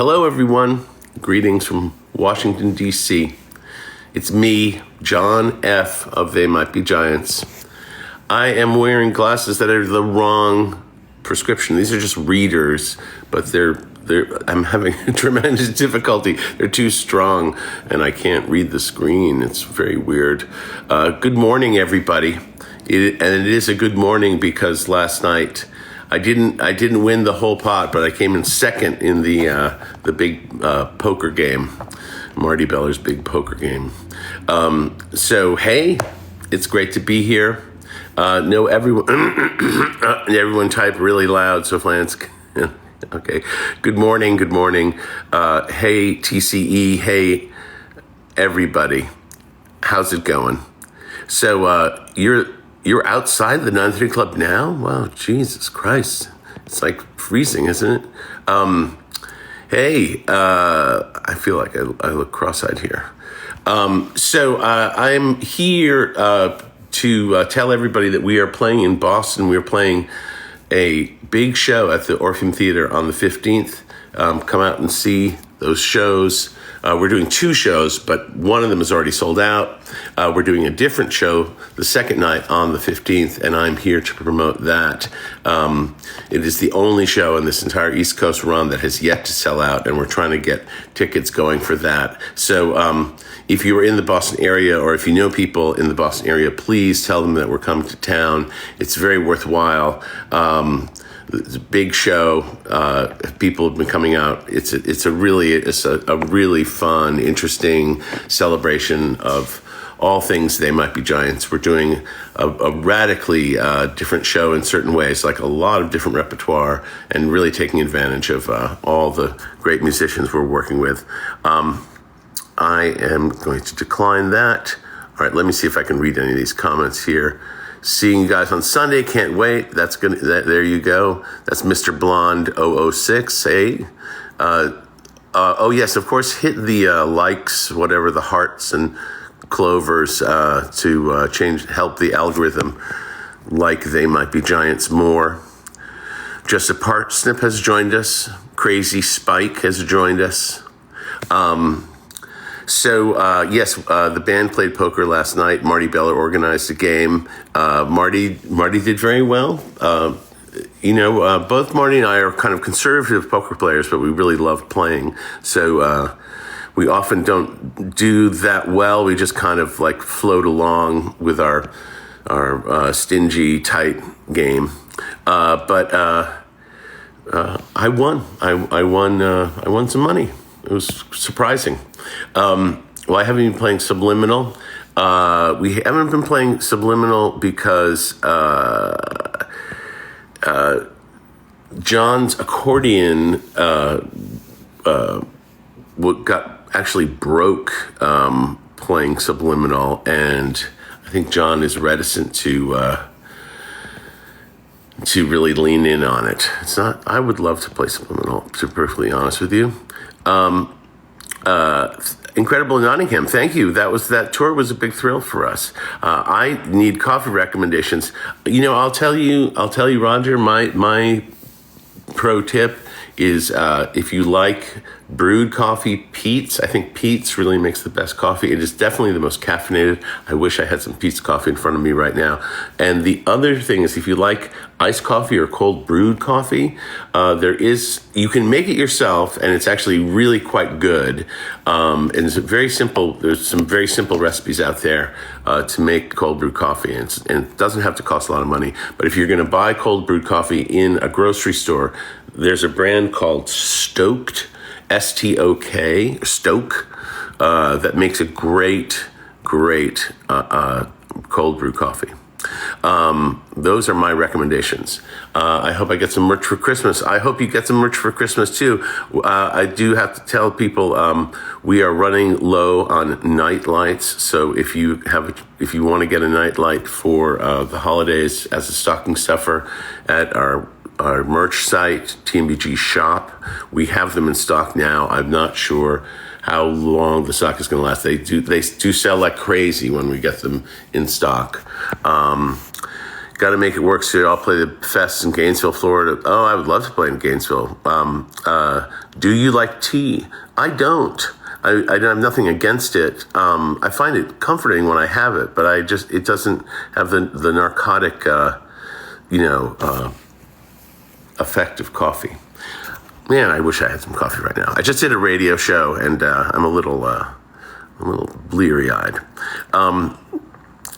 Hello, everyone. Greetings from Washington, D.C. It's me, John F. of They Might Be Giants. I am wearing glasses that are the wrong prescription. These are just readers, but I'm having tremendous difficulty. They're too strong, and I can't read the screen. It's very weird. Good morning, everybody. It is a good morning because last night I didn't win the whole pot, but I came in second in the big poker game, Marty Beller's big poker game. So hey, it's great to be here. No, everyone type really loud so Flans. Okay. Good morning. Hey TCE. Hey everybody. How's it going? So You're outside the 930 Club now? Wow, Jesus Christ. It's like freezing, isn't it? Hey, I feel like I look cross-eyed here. I'm here to tell everybody that we are playing in Boston. We are playing a big show at the Orpheum Theater on the 15th. Come out and see those shows. We're doing two shows, but one of them is already sold out. We're doing a different show the second night on the 15th, and I'm here to promote that. It is the only show in this entire East Coast run that has yet to sell out, and we're trying to get tickets going for that. So if you are in the Boston area, or if you know people in the Boston area, please tell them that we're coming to town. It's very worthwhile. It's a big show. People have been coming out. It's a really fun, interesting celebration of all things They Might Be Giants. We're doing a radically different show in certain ways, like a lot of different repertoire, and really taking advantage of all the great musicians we're working with. I am going to decline that. All right, let me see if I can read any of these comments here. Seeing you guys on Sunday, can't wait. There you go. That's Mr. Blonde 006. Hey. Oh yes, of course, hit the likes, whatever, the hearts and clovers to help the algorithm like They Might Be Giants more. Just a Parsnip has joined us. Crazy Spike has joined us. Yes, the band played poker last night. Marty Beller organized a game. Marty did very well. Both Marty and I are kind of conservative poker players, but we really love playing. So we often don't do that well. We just kind of like float along with our stingy, tight game. But I won. I won some money. It was surprising. I haven't been playing Subliminal. We haven't been playing Subliminal because John's accordion actually broke playing Subliminal, and I think John is reticent to really lean in on it. It's not. I would love to play Subliminal, to be perfectly honest with you. Incredible Nottingham. Thank you. That tour was a big thrill for us. I need coffee recommendations. I'll tell you, Roger, my pro tip is if you like brewed coffee, Peet's. I think Peet's really makes the best coffee. It is definitely the most caffeinated. I wish I had some Peet's coffee in front of me right now. And the other thing is, if you like iced coffee or cold brewed coffee, you can make it yourself, and it's actually really quite good. And it's very simple. There's some very simple recipes out there to make cold brewed coffee, and it doesn't have to cost a lot of money. But if you're going to buy cold brewed coffee in a grocery store, there's a brand called Stoked, Stoke, that makes a great cold brew coffee. Those are my recommendations. I hope I get some merch for Christmas. I hope you get some merch for Christmas too. I do have to tell people we are running low on night lights. So if you want to get a night light for the holidays as a stocking stuffer at our merch site, TMBG Shop, we have them in stock now. I'm not sure how long the stock is going to last. They do sell like crazy when we get them in stock. got to make it work. So I'll play the fest in Gainesville, Florida. Oh, I would love to play in Gainesville. Do you like tea? I don't. I have nothing against it. I find it comforting when I have it, but it doesn't have the narcotic, effect of coffee. Man, I wish I had some coffee right now. I just did a radio show, and I'm a little bleary-eyed.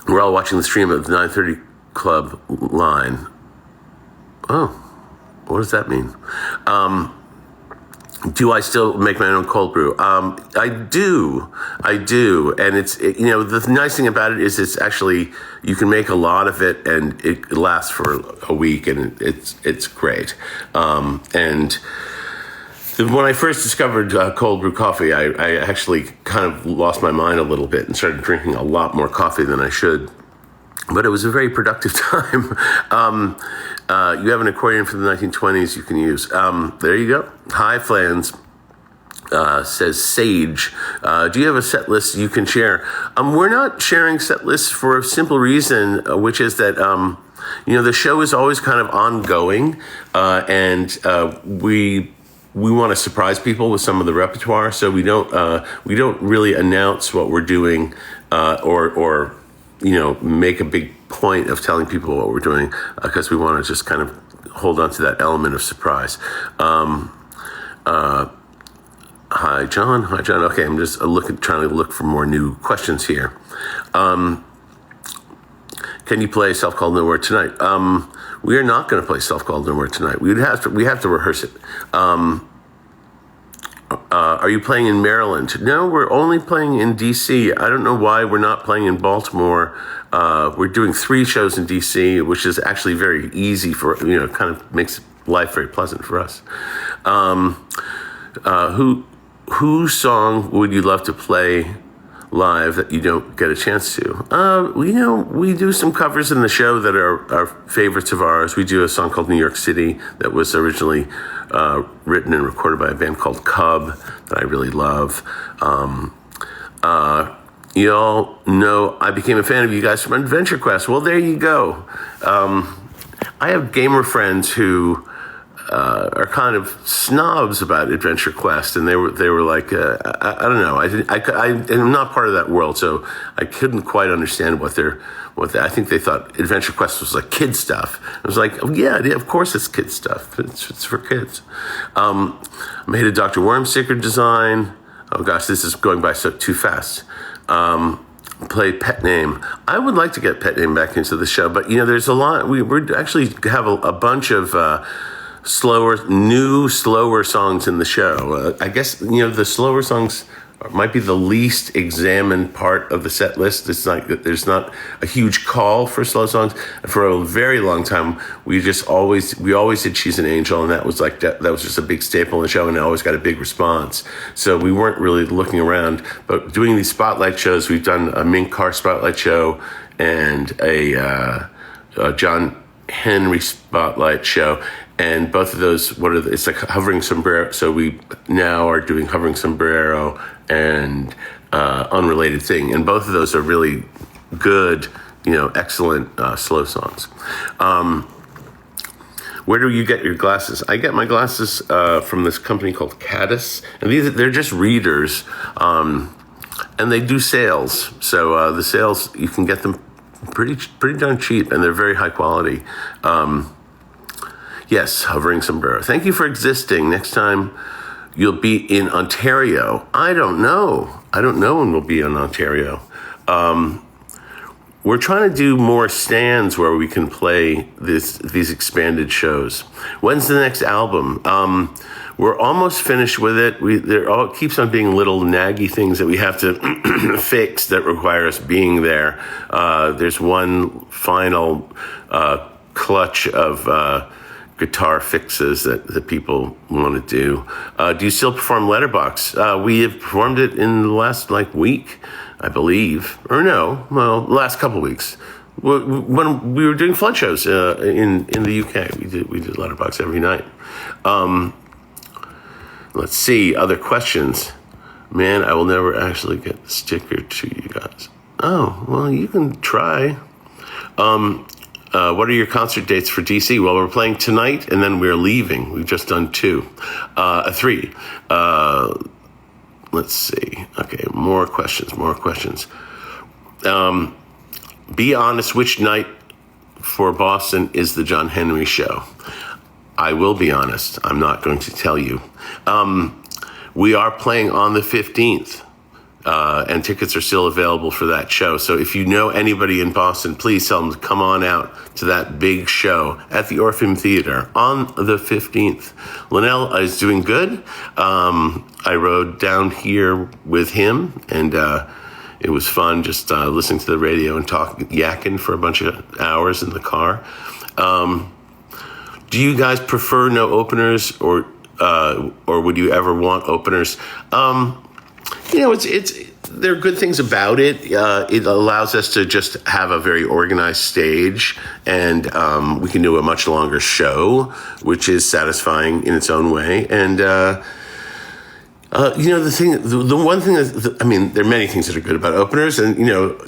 We're all watching the stream of the 9:30 Club line. Oh, what does that mean? Do I still make my own cold brew? I do, and the nice thing about it is it's actually, you can make a lot of it, and it lasts for a week, and it's great. And when I first discovered cold brew coffee, I actually kind of lost my mind a little bit and started drinking a lot more coffee than I should. But it was a very productive time. You have an accordion from the 1920s you can use. There you go. Hi, Flans. Says Sage. Do you have a set list you can share? We're not sharing set lists for a simple reason, which is that, the show is always kind of ongoing, and we want to surprise people with some of the repertoire. So we don't really announce what we're doing, or make a big point of telling people what we're doing, because we want to just kind of hold on to that element of surprise. Hi, John. Okay, I'm just trying to look for more new questions here. Can you play Self Called Nowhere tonight? We are not going to play Self Called Nowhere tonight. We have to rehearse it. Are you playing in Maryland? No, we're only playing in D.C. I don't know why we're not playing in Baltimore. We're doing 3 shows in D.C., which is actually very easy for, kind of makes life very pleasant for us. Whose song would you love to play live that you don't get a chance to? We do some covers in the show that are favorites of ours. We do a song called New York City that was originally written and recorded by a band called Cub that I really love. You all know I became a fan of you guys from Adventure Quest. Well, there you go. I have gamer friends who are kind of snobs about Adventure Quest, and they were like, I don't know. I'm not part of that world, so I couldn't quite understand what I think they thought Adventure Quest was like kid stuff. I was like, oh, yeah, of course it's kid stuff. It's for kids. Made a Dr. Wormsticker design. Oh gosh, this is going by too fast. Play Pet Name. I would like to get Pet Name back into the show, but there's a lot. We actually have a bunch of slower songs in the show. I guess the slower songs might be the least examined part of the set list. It's like there's not a huge call for slow songs. For a very long time, we always did She's an Angel, and that was just a big staple in the show, and it always got a big response. So we weren't really looking around. But doing these spotlight shows, we've done a Mink Carr spotlight show and a John Henry spotlight show. And both of those, it's like Hovering Sombrero. So we now are doing Hovering Sombrero and Unrelated Thing. And both of those are really good, excellent slow songs. Where do you get your glasses? I get my glasses from this company called Caddis. And they're just readers. And they do sales. So the sales, you can get them pretty darn cheap, and they're very high quality. Yes, Hovering Sombrero. Thank you for existing. Next time you'll be in Ontario. I don't know when we'll be in Ontario. We're trying to do more stands where we can play these expanded shows. When's the next album? We're almost finished with it. It keeps on being little naggy things that we have to fix that require us being there. There's one final clutch of guitar fixes that people want to do. Do you still perform Letterbox? We have performed it in the last week, I believe. Or no, well, the last couple of weeks. When we were doing flood shows in the UK, we did Letterbox every night. Let's see, other questions. Man, I will never actually get the sticker to you guys. Oh, well, you can try. what are your concert dates for DC? Well, we're playing tonight, and then we're leaving. We've just done 3. Let's see. Okay, more questions. Be honest, which night for Boston is the John Henry show? I will be honest. I'm not going to tell you. We are playing on the 15th, and tickets are still available for that show. So if you know anybody in Boston, please tell them to come on out to that big show at the Orpheum Theater on the 15th. Linnell is doing good. I rode down here with him, and it was fun just listening to the radio and yakking for a bunch of hours in the car. Do you guys prefer no openers, or would you ever want openers? There are good things about it. It allows us to just have a very organized stage, and we can do a much longer show, which is satisfying in its own way. And the one thing there are many things that are good about openers, and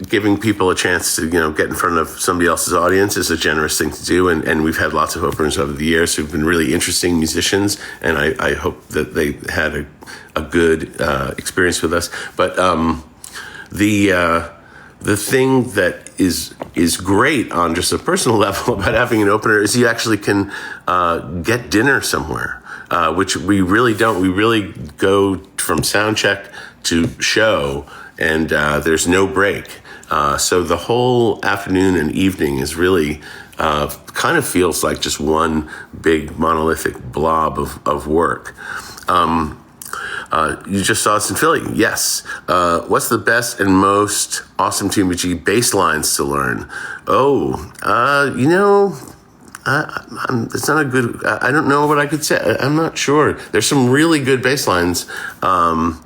giving people a chance to get in front of somebody else's audience is a generous thing to do. And we've had lots of openers over the years who've been really interesting musicians, and I hope that they had a good experience with us. But the thing that is great on just a personal level about having an opener is you actually can get dinner somewhere. Which we really don't. We really go from sound check to show, and there's no break. So the whole afternoon and evening is really kind of feels like just one big monolithic blob of work. You just saw us in Philly. Yes. What's the best and most awesome TMBG bass lines to learn? It's not a good. I don't know what I could say. I'm not sure. There's some really good bass lines. No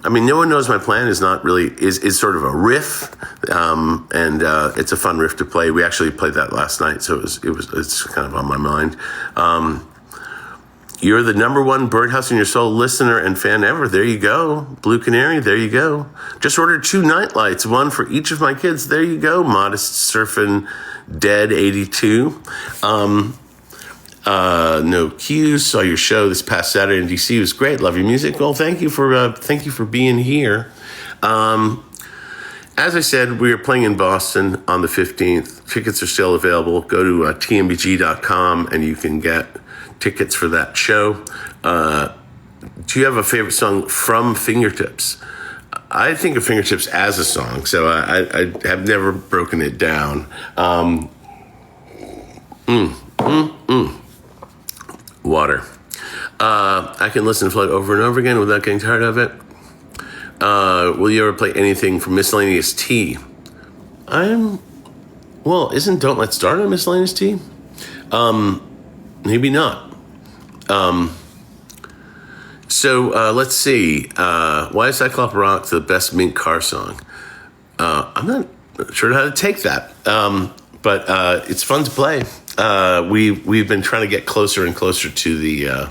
one knows my plan is not really is sort of a riff, and it's a fun riff to play. We actually played that last night, so it's kind of on my mind. You're the number one Birdhouse in Your Soul listener and fan ever. There you go. Blue Canary, there you go. Just ordered 2 night lights, one for each of my kids. There you go. Modest Surfin' Dead 82. No cues. Saw your show this past Saturday in DC. It was great. Love your music. Well, thank you for being here. As I said, we are playing in Boston on the 15th. Tickets are still available. Go to tmbg.com and you can get tickets for that show. Do you have a favorite song from Fingertips? I think of Fingertips as a song, so I have never broken it down. Water. I can listen to Flood over and over again without getting tired of it. Will you ever play anything from Miscellaneous T? Isn't Don't Let's Start on Miscellaneous T? Maybe not. Let's see. Why is Cyclop Rock the best Mink Car song? I'm not sure how to take that. But it's fun to play. We've been trying to get closer and closer to the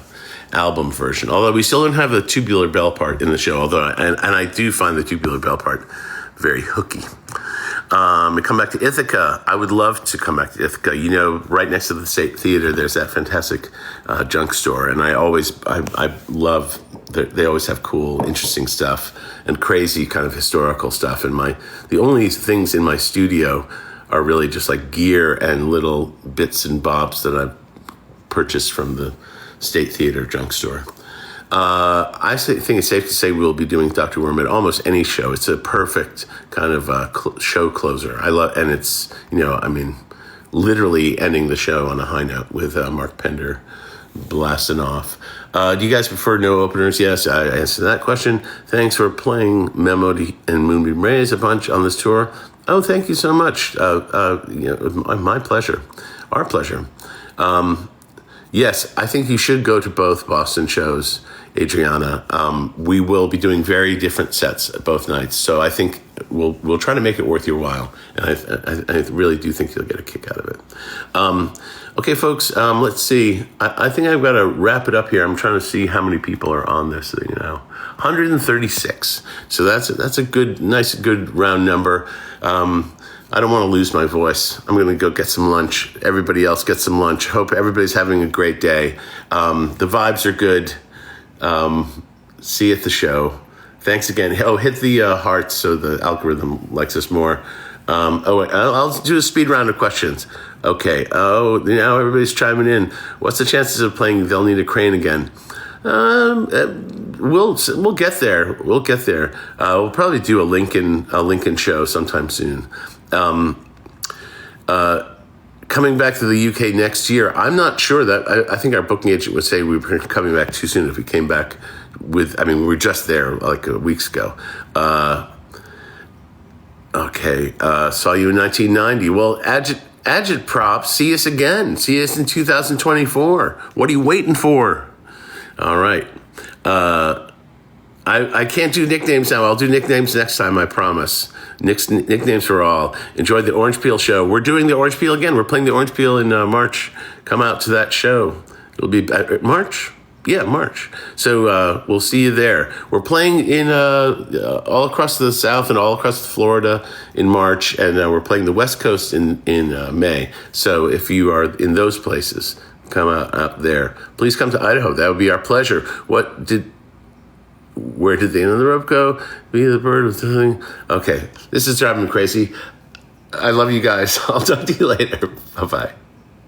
album version, although we still don't have the tubular bell part in the show, and I do find the tubular bell part very hooky. We come back to Ithaca. I would love to come back to Ithaca. Right next to the State Theater, there's that fantastic junk store, and I love that they always have cool, interesting stuff and crazy kind of historical stuff. And the only things in my studio are really just like gear and little bits and bobs that I've purchased from the State Theater junk store. I think it's safe to say we'll be doing Dr. Worm at almost any show. It's a perfect kind of show closer. I love, and it's, literally ending the show on a high note with Mark Pender blasting off. Do you guys prefer no openers? Yes, I answered that question. Thanks for playing Memo and Moonbeam Rays a bunch on this tour. Oh, thank you so much. My pleasure. Our pleasure. Yes, I think you should go to both Boston shows, Adriana. We will be doing very different sets both nights, so I think we'll try to make it worth your while, and I really do think you'll get a kick out of it. Okay, folks, let's see. I think I've got to wrap it up here. I'm trying to see how many people are on this. 136. So that's a good round number. I don't want to lose my voice. I'm going to go get some lunch. Everybody else get some lunch. Hope everybody's having a great day. The vibes are good. See you at the show. Thanks again. Oh, hit the hearts so the algorithm likes us more. I'll do a speed round of questions. Okay. Oh, now everybody's chiming in. What's the chances of playing They'll Need a Crane again? We'll get there. We'll get there. We'll probably do a Lincoln show sometime soon. Coming back to the UK next year, I'm not sure that. I think our booking agent would say we were coming back too soon if we came back with. I mean, we were just there like weeks ago. Okay, saw you in 1990. Well, Agitprop, see us again. See us in 2024. What are you waiting for? All right. I can't do nicknames now. I'll do nicknames next time, I promise. Nicknames for all. Enjoy the Orange Peel show. We're doing the Orange Peel again. We're playing the Orange Peel in March. Come out to that show. It'll be March? Yeah, March. So we'll see you there. We're playing in all across the South and all across Florida in March, and we're playing the West Coast in May. So if you are in those places, come out there. Please come to Idaho. That would be our pleasure. Where did the end of the rope go? Be the bird with the thing. Okay, this is driving me crazy. I love you guys. I'll talk to you later. Bye-bye.